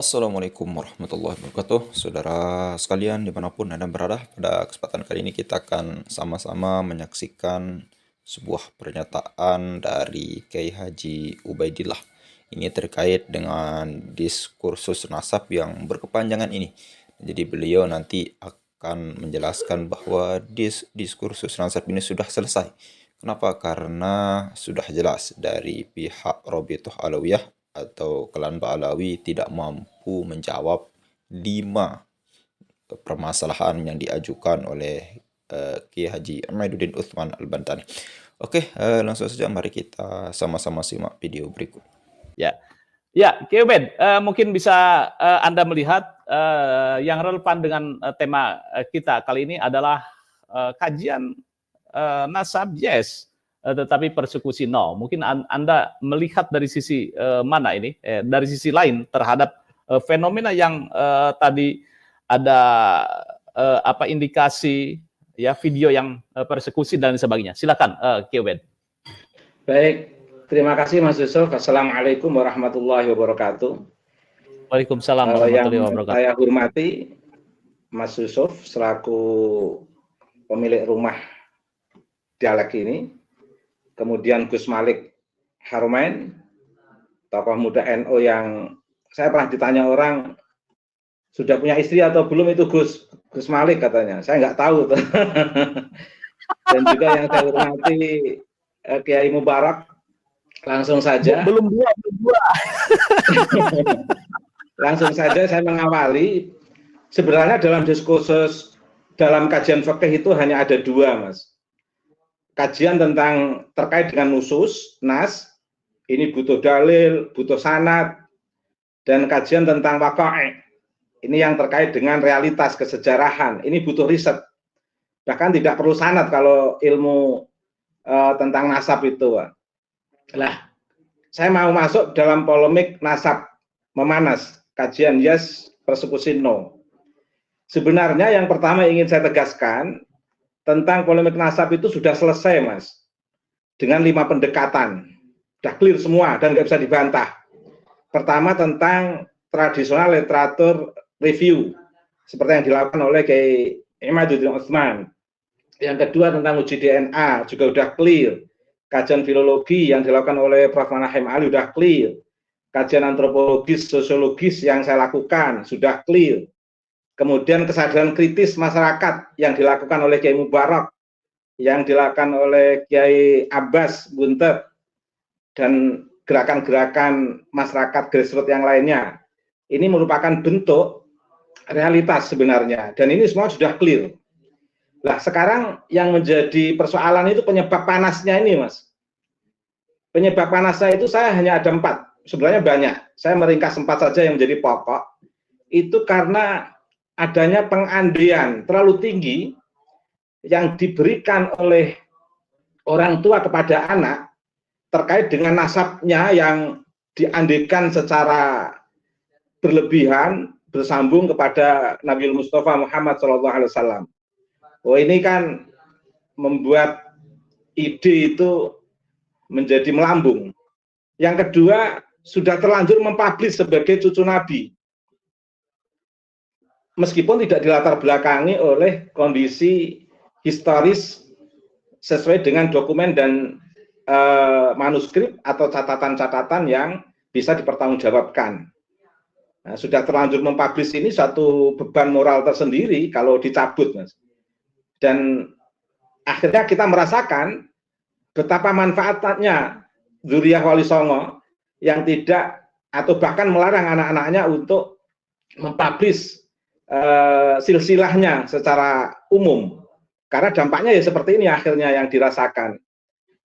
Assalamualaikum warahmatullahi wabarakatuh. Saudara sekalian dimanapun Anda berada, pada kesempatan kali ini kita akan sama-sama menyaksikan sebuah pernyataan dari Kiai Haji Ubaidillah. Ini terkait dengan diskursus nasab yang berkepanjangan ini. Jadi beliau nanti akan menjelaskan bahwa diskursus nasab ini sudah selesai. Kenapa? Karena sudah jelas dari pihak Robitoh Alawiyah atau Kelanba Alawi tidak mampu menjawab 5 permasalahan yang diajukan oleh Kiai Haji Ahmaduddin Utsman Al-Bantani. Oke, langsung saja mari kita sama-sama simak video berikut. Ya, Kiai Ubed, mungkin bisa Anda melihat yang relevan dengan tema kita kali ini adalah kajian nasab yes, tetapi persekusi no. Mungkin Anda melihat dari sisi mana ini, dari sisi lain terhadap fenomena yang tadi ada indikasi ya video yang persekusi dan sebagainya. Silakan, Kiai Ubed. Baik, terima kasih Mas Yusuf. Assalamualaikum warahmatullahi wabarakatuh. Waalaikumsalam warahmatullahi wabarakatuh. Saya hormati Mas Yusuf selaku pemilik rumah dialek ini, kemudian Gus Malik Harumain, tokoh muda NU yang saya pernah ditanya orang sudah punya istri atau belum itu Gus Malik katanya, saya nggak tahu. Dan juga yang saya hormati Kiai Mubarak, langsung saja. Belum dua. Langsung saja saya mengawali. Sebenarnya dalam diskursus dalam kajian fikih itu hanya ada dua, Mas. Kajian tentang terkait dengan nusus, nas, ini butuh dalil, butuh sanad, dan kajian tentang waqa'i, ini yang terkait dengan realitas kesejarahan, ini butuh riset. Bahkan tidak perlu sanad kalau ilmu tentang nasab itu. Lah, saya mau masuk dalam polemik nasab memanas, kajian yes, persekusi no. Sebenarnya yang pertama ingin saya tegaskan, tentang polemik nasab itu sudah selesai, Mas. Dengan 5 pendekatan. Sudah clear semua dan nggak bisa dibantah. Pertama tentang tradisional literatur review, seperti yang dilakukan oleh Kiai Ahmaduddin Utsman. Yang kedua tentang uji DNA, juga sudah clear. Kajian filologi yang dilakukan oleh Prof. Manahem Ali sudah clear. Kajian antropologis, sosiologis yang saya lakukan sudah clear. Kemudian kesadaran kritis masyarakat yang dilakukan oleh Kiai Mubarak, yang dilakukan oleh Kiai Abbas Buntet, dan gerakan-gerakan masyarakat grassroots yang lainnya. Ini merupakan bentuk realitas sebenarnya, dan ini semua sudah clear. Nah, sekarang yang menjadi persoalan itu penyebab panasnya ini, Mas. Penyebab panasnya itu saya hanya ada 4, sebenarnya banyak. Saya meringkas 4 saja yang menjadi pokok. Itu karena adanya pengandian terlalu tinggi yang diberikan oleh orang tua kepada anak terkait dengan nasabnya yang diandikan secara berlebihan bersambung kepada Nabi Mustafa Muhammad SAW. Oh, ini kan membuat ide itu menjadi melambung. Yang kedua, sudah terlanjur mempublish sebagai cucu Nabi. Meskipun tidak dilatar belakangi oleh kondisi historis sesuai dengan dokumen dan manuskrip atau catatan-catatan yang bisa dipertanggungjawabkan. Nah, sudah terlanjur mempublish ini satu beban moral tersendiri kalau dicabut, Mas. Dan akhirnya kita merasakan betapa manfaatnya Dzurriyyah Wali Songo yang tidak atau bahkan melarang anak-anaknya untuk mempublish silsilahnya secara umum, karena dampaknya ya seperti ini akhirnya yang dirasakan.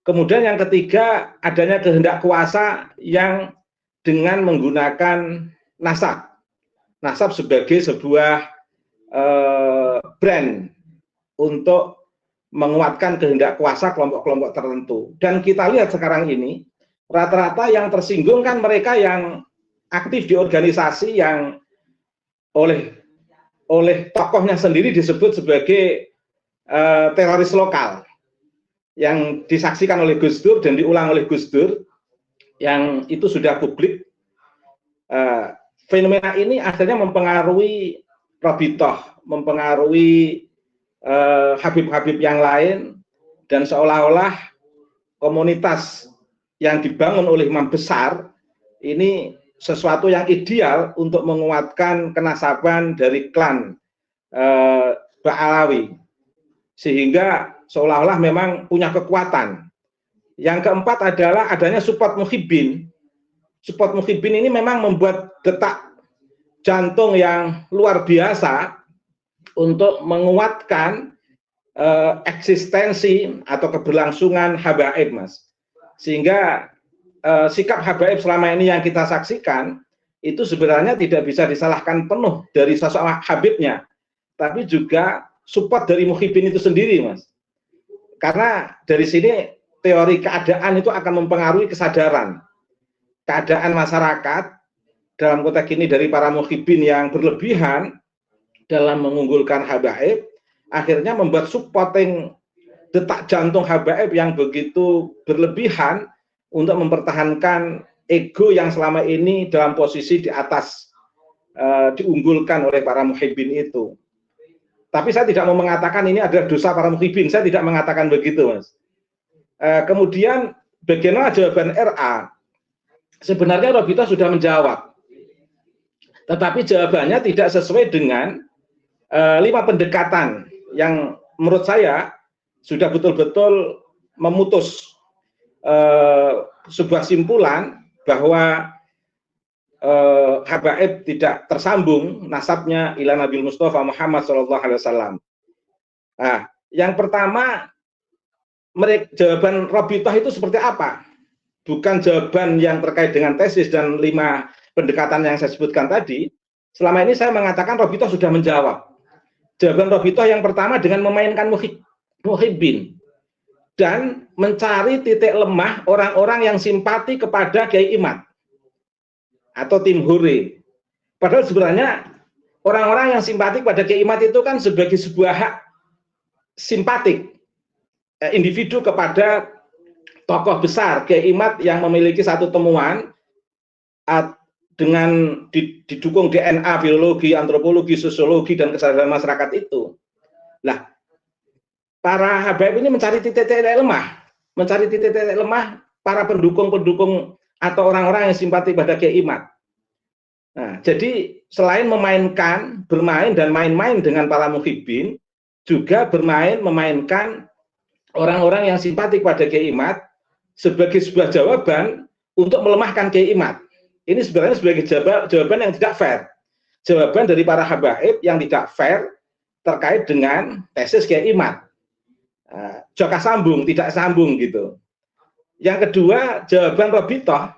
Kemudian yang ketiga, adanya kehendak kuasa yang dengan menggunakan nasab sebagai sebuah brand untuk menguatkan kehendak kuasa kelompok-kelompok tertentu. Dan kita lihat sekarang ini rata-rata yang tersinggung kan mereka yang aktif di organisasi yang oleh tokohnya sendiri disebut sebagai teroris lokal, yang disaksikan oleh Gus Dur dan diulang oleh Gus Dur, yang itu sudah publik. fenomena ini akhirnya mempengaruhi Robitoh, mempengaruhi Habib-Habib yang lain, dan seolah-olah komunitas yang dibangun oleh imam besar ini sesuatu yang ideal untuk menguatkan kenasaban dari klan Ba'alawi, sehingga seolah-olah memang punya kekuatan. Yang keempat adalah adanya support muhibbin. Support muhibbin ini memang membuat detak jantung yang luar biasa untuk menguatkan eksistensi atau keberlangsungan habaib, Mas. Sehingga sikap habaib selama ini yang kita saksikan itu sebenarnya tidak bisa disalahkan penuh dari sosok habibnya, tapi juga support dari muhibbin itu sendiri, Mas. Karena dari sini teori keadaan itu akan mempengaruhi kesadaran. Keadaan masyarakat dalam konteks ini dari para muhibbin yang berlebihan dalam mengunggulkan habaib, akhirnya membuat supporting detak jantung habaib yang begitu berlebihan untuk mempertahankan ego yang selama ini dalam posisi di atas, diunggulkan oleh para muhibbin itu. Tapi saya tidak mau mengatakan ini adalah dosa para muhibbin, saya tidak mengatakan begitu, Mas. Kemudian bagaimana jawaban RA? Sebenarnya Robitoh sudah menjawab, tetapi jawabannya tidak sesuai dengan 5 pendekatan yang menurut saya sudah betul-betul memutus sebuah simpulan bahwa habaib tidak tersambung nasabnya ila Nabi Mustafa Muhammad SAW. Nah, yang pertama, jawaban Robitoh itu seperti apa? Bukan jawaban yang terkait dengan tesis dan 5 pendekatan yang saya sebutkan tadi. Selama ini saya mengatakan Robitoh sudah menjawab. Jawaban Robitoh yang pertama dengan memainkan muhibbin dan mencari titik lemah orang-orang yang simpati kepada Kiai Imad atau tim Hore. Padahal sebenarnya orang-orang yang simpati kepada Kiai Imad itu kan sebagai sebuah hak simpatik individu kepada tokoh besar Kiai Imad yang memiliki satu temuan dengan didukung DNA, biologi, antropologi, sosiologi, dan kesadaran masyarakat itu. Nah, para habaib ini mencari titik-titik lemah para pendukung-pendukung atau orang-orang yang simpati pada Kiai Imad. Nah, jadi selain bermain dan main-main dengan para muhibbin, juga memainkan orang-orang yang simpati pada Kiai Imad sebagai sebuah jawaban untuk melemahkan Kiai Imad. Ini sebenarnya sebagai jawaban yang tidak fair. Jawaban dari para habaib yang tidak fair terkait dengan tesis Kiai Imad. Joka sambung, tidak sambung gitu. Yang kedua, jawaban Robitoh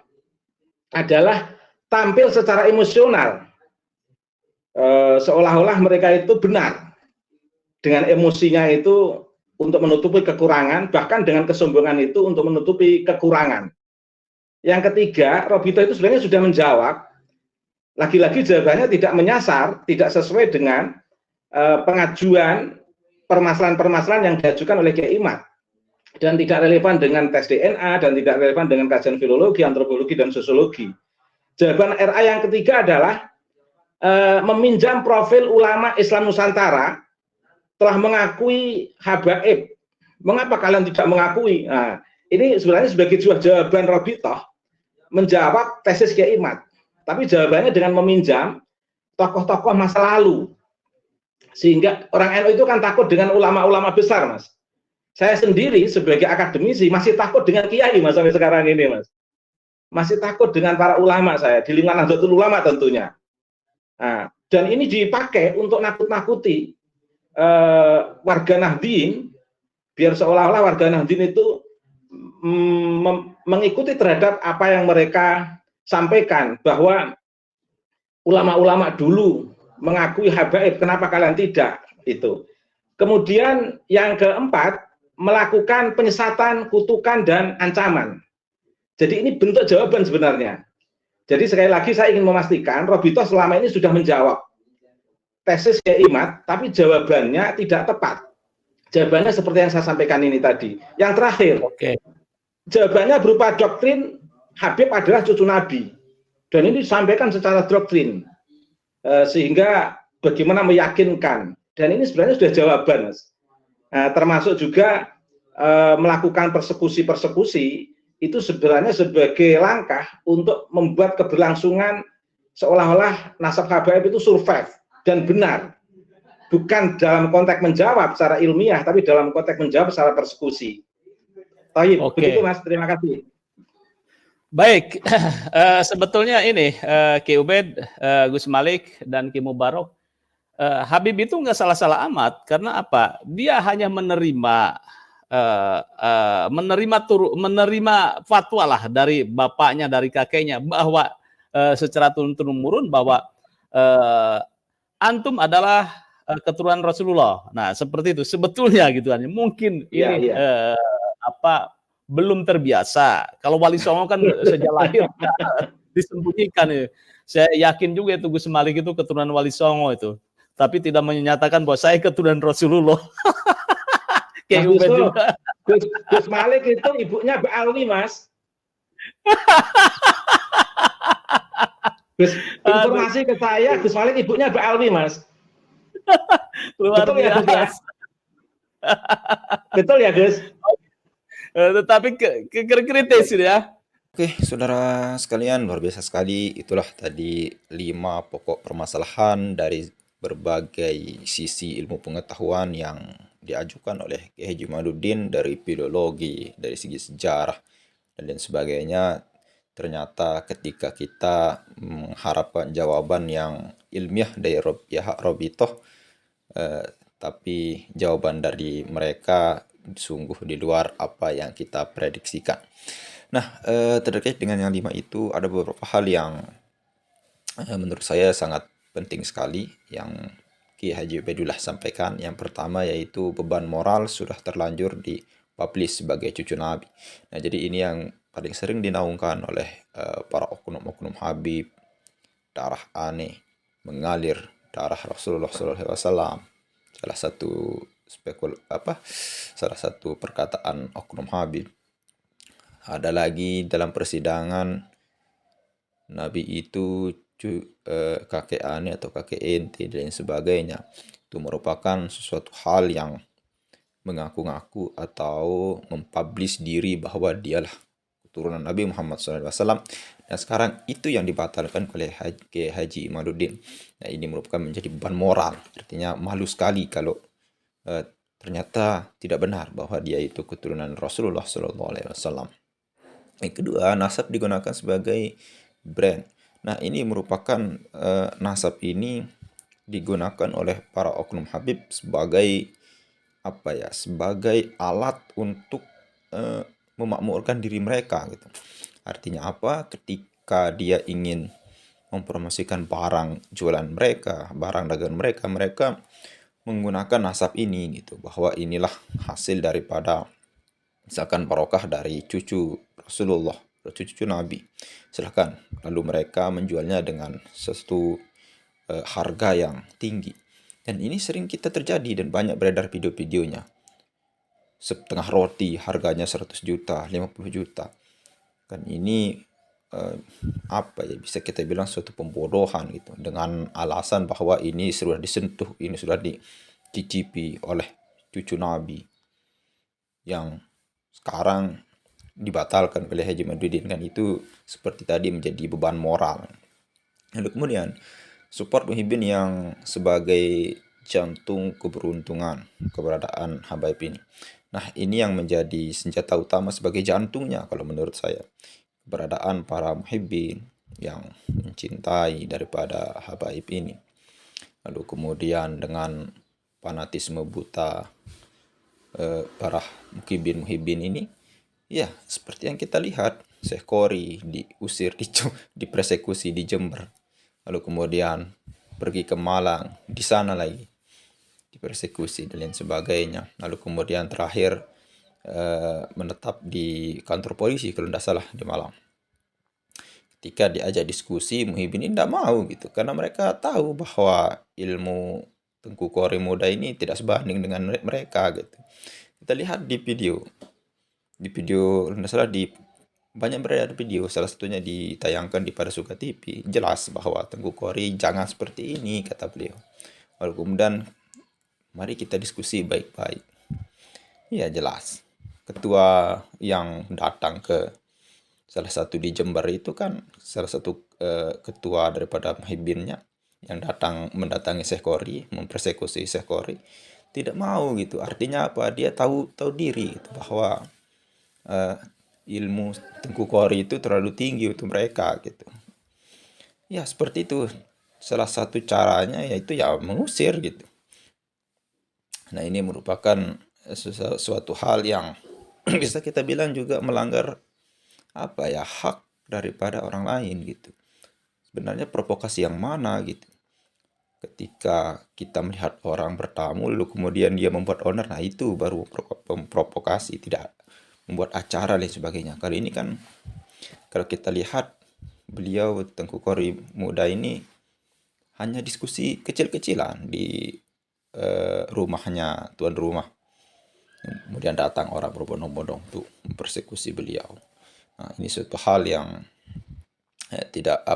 adalah tampil secara emosional. Seolah-olah mereka itu benar. Dengan emosinya itu untuk menutupi kekurangan, bahkan dengan kesombongan itu untuk menutupi kekurangan. Yang ketiga, Robitoh itu sebenarnya sudah menjawab. Lagi-lagi jawabannya tidak menyasar, tidak sesuai dengan pengajuan permasalahan-permasalahan yang diajukan oleh Kiai Imad, dan tidak relevan dengan tes DNA, dan tidak relevan dengan kajian filologi, antropologi, dan sosiologi. Jawaban RA yang ketiga adalah meminjam profil ulama Islam Nusantara telah mengakui habaib. Mengapa kalian tidak mengakui? Nah, ini sebenarnya sebagai sebuah jawaban Robitoh menjawab tesis Kiai Imad, tapi jawabannya dengan meminjam tokoh-tokoh masa lalu, sehingga orang NU itu kan takut dengan ulama-ulama besar, Mas. Saya sendiri sebagai akademisi masih takut dengan kiai, Mas, sampai sekarang ini, Mas. Masih takut dengan para ulama saya di lingkungan Nahdlatul Ulama tentunya. Nah, dan ini dipakai untuk nakut-nakuti warga Nahdien, biar seolah-olah warga Nahdien itu mengikuti terhadap apa yang mereka sampaikan, bahwa ulama-ulama dulu mengakui habaib, kenapa kalian tidak? Itu. Kemudian yang keempat, melakukan penyesatan, kutukan, dan ancaman. Jadi ini bentuk jawaban sebenarnya. Jadi sekali lagi saya ingin memastikan Robitoh selama ini sudah menjawab tesis Kiai Imad, tapi jawabannya tidak tepat. Jawabannya seperti yang saya sampaikan ini tadi. Yang terakhir, jawabannya berupa doktrin Habib adalah cucu Nabi. Dan ini disampaikan secara doktrin, sehingga bagaimana meyakinkan. Dan ini sebenarnya sudah jawaban, Mas. Termasuk juga melakukan persekusi-persekusi itu sebenarnya sebagai langkah untuk membuat keberlangsungan seolah-olah nasab habaib itu survive dan benar. Bukan dalam konteks menjawab secara ilmiah, tapi dalam konteks menjawab secara persekusi. Taib, begitu Mas, terima kasih. Baik, sebetulnya ini Ki Ubed, Gus Malik, dan Ki Mubarok, Habib itu nggak salah-salah amat, karena apa? Dia hanya menerima fatwa lah dari bapaknya, dari kakeknya, bahwa secara turun-temurun bahwa antum adalah keturunan Rasulullah. Nah, seperti itu sebetulnya gitu kan. Mungkin ini belum terbiasa. Kalau Wali Songo kan sejak lahir disembunyikan. Saya yakin juga itu Gus Malik itu keturunan Wali Songo itu. Tapi tidak menyatakan bahwa saya keturunan Rasulullah. Kayak Ubed juga. Gus Malik itu ibunya Mbak Alwi, Mas. Informasi ke saya, Gus Malik ibunya Mbak Alwi, Mas. Betul ya, Gus? Ya? Betul ya, Gus? Tetapi kritis ya. Oke, saudara sekalian, luar biasa sekali. Itulah tadi 5 pokok permasalahan dari berbagai sisi ilmu pengetahuan yang diajukan oleh Kiai Haji Imaduddin, dari filologi, dari segi sejarah, dan lain sebagainya. Ternyata ketika kita mengharapkan jawaban yang ilmiah dari pihak Robitoh, tapi jawaban dari mereka sungguh di luar apa yang kita prediksikan. Nah, terkait dengan yang 5 itu ada beberapa hal yang menurut saya sangat penting sekali yang Ki Haji Ubaidillah sampaikan. Yang pertama yaitu beban moral sudah terlanjur dipublish sebagai cucu Nabi. Nah, jadi ini yang paling sering dinaungkan oleh para oknum-oknum Habib. Darah aneh mengalir darah Rasulullah SAW. Salah satu perkataan oknum Habib. Ada lagi dalam persidangan, Nabi itu kakek aneh atau kakek ente dan sebagainya. Itu merupakan sesuatu hal yang mengaku-ngaku atau mempublish diri bahwa dialah keturunan Nabi Muhammad SAW. Dan sekarang itu yang dibatalkan oleh Haji Imaduddin. Nah, ini merupakan menjadi beban moral. Artinya malu sekali kalau ternyata tidak benar bahwa dia itu keturunan Rasulullah SAW. Yang kedua, nasab digunakan sebagai brand. Nah, ini merupakan nasab ini digunakan oleh para oknum Habib sebagai sebagai alat untuk memakmurkan diri mereka gitu. Artinya apa? Ketika dia ingin mempromosikan barang jualan mereka, barang dagangan mereka, mereka menggunakan nasab ini gitu, bahwa inilah hasil daripada misalkan barokah dari cucu Rasulullah, cucu Nabi. Silahkan. Lalu mereka menjualnya dengan sesuatu harga yang tinggi. Dan ini sering kita terjadi dan banyak beredar video-videonya. Setengah roti harganya 100 juta, 50 juta. Kan ini bisa kita bilang suatu pembodohan gitu, dengan alasan bahwa ini sudah disentuh, ini sudah dicicipi oleh cucu Nabi yang sekarang dibatalkan oleh Haji Imaduddin. Kan itu seperti tadi menjadi beban moral. Lalu kemudian support muhibbin yang sebagai jantung keberuntungan keberadaan habaib ini. Nah, ini yang menjadi senjata utama sebagai jantungnya kalau menurut saya. Keberadaan para muhibbin yang mencintai daripada habaib ini. Lalu kemudian dengan fanatisme buta para muhibbin ini, ya seperti yang kita lihat, Syekh Qori diusir, dipersekusi di Jember, lalu kemudian pergi ke Malang, di sana lagi dipersekusi dan lain sebagainya, lalu kemudian terakhir menetap di kantor polisi kalau tidak salah di Malang. Ketika diajak diskusi, muhibbin ini tidak mau gitu, karena mereka tahu bahwa ilmu Tengku Qori muda ini tidak sebanding dengan mereka gitu. Kita lihat di video, tidak salah di banyak beredar video, salah satunya ditayangkan di Pada Suka TV, jelas bahwa Tengku Kori jangan seperti ini, kata beliau. Lalu kemudian mari kita diskusi baik-baik. Ya jelas, ketua yang datang ke salah satu di Jember itu kan salah satu ketua daripada Mahibinnya yang mendatangi Syekh Kori, mempersekusi Syekh Kori, tidak mau gitu. Artinya apa? Dia tahu diri gitu, bahwa ilmu Tengku Kori itu terlalu tinggi untuk mereka gitu. Ya seperti itu. Salah satu caranya yaitu ya mengusir gitu. Nah ini merupakan suatu hal yang bisa kita bilang juga melanggar hak daripada orang lain gitu. Sebenarnya provokasi yang mana gitu? Ketika kita melihat orang bertamu lalu kemudian dia membuat onar, nah itu baru provokasi, tidak membuat acara dan sebagainya. Kali ini kan kalau kita lihat beliau Tengku Kori muda ini hanya diskusi kecil-kecilan di rumahnya tuan rumah. Kemudian datang orang berbondong-bondong untuk mempersekusi beliau. Nah, ini suatu hal yang tidak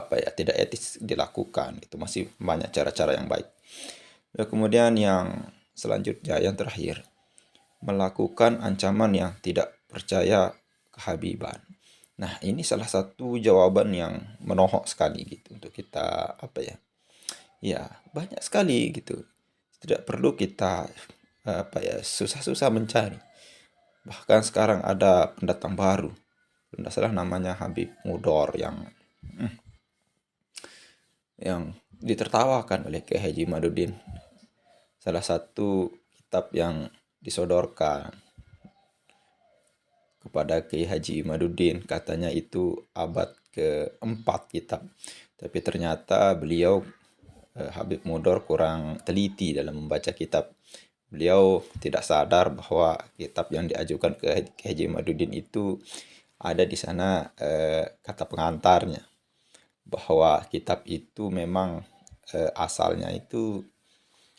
etis dilakukan. Itu masih banyak cara-cara yang baik. Dan kemudian yang selanjutnya, yang terakhir, melakukan ancaman yang tidak percaya kehabiban. Nah, ini salah satu jawaban yang menohok sekali gitu untuk kita ya banyak sekali gitu. Tidak perlu kita susah-susah mencari. Bahkan sekarang ada pendatang baru, tidak salah namanya Habib Mudor yang ditertawakan oleh Kiai Haji Madudin. Salah satu kitab yang disodorkan kepada Kiai Haji Madudin, katanya itu abad ke-4 kitab. Tapi ternyata beliau Habib Mudor kurang teliti dalam membaca kitab. Beliau tidak sadar bahwa kitab yang diajukan ke Haji Madudin itu ada di sana kata pengantarnya, bahwa kitab itu memang asalnya itu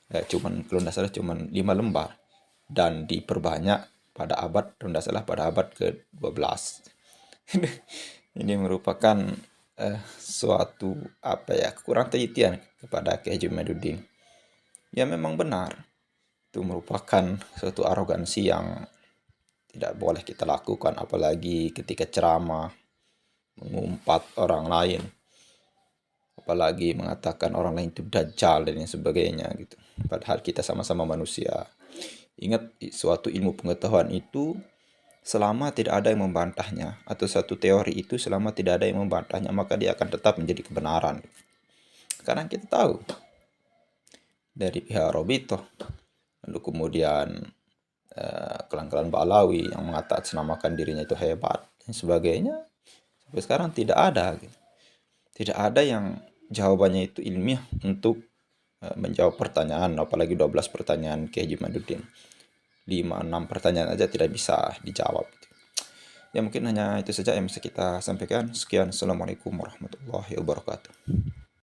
cuman 5 lembar dan diperbanyak pada abad ke-12. Ini merupakan suatu kurang telitian kepada Kiai Haji Madudin. Ya memang benar, itu merupakan suatu arogansi yang tidak boleh kita lakukan, apalagi ketika ceramah mengumpat orang lain, apalagi mengatakan orang lain itu dajjal dan sebagainya gitu. Padahal kita sama-sama manusia. Ingat, suatu ilmu pengetahuan itu selama tidak ada yang membantahnya, atau satu teori itu selama tidak ada yang membantahnya, maka dia akan tetap menjadi kebenaran. Sekarang kita tahu dari pihak Robito, lalu kemudian kelan-kelan Balawi yang mengatasnamakan dirinya itu hebat dan sebagainya, sampai sekarang tidak ada gitu. Tidak ada yang jawabannya itu ilmiah untuk menjawab pertanyaan, apalagi 12 pertanyaan Kiai Haji Madudin. 5-6 pertanyaan aja tidak bisa dijawab. Ya mungkin hanya itu saja yang bisa kita sampaikan. Sekian, Assalamualaikum warahmatullahi wabarakatuh.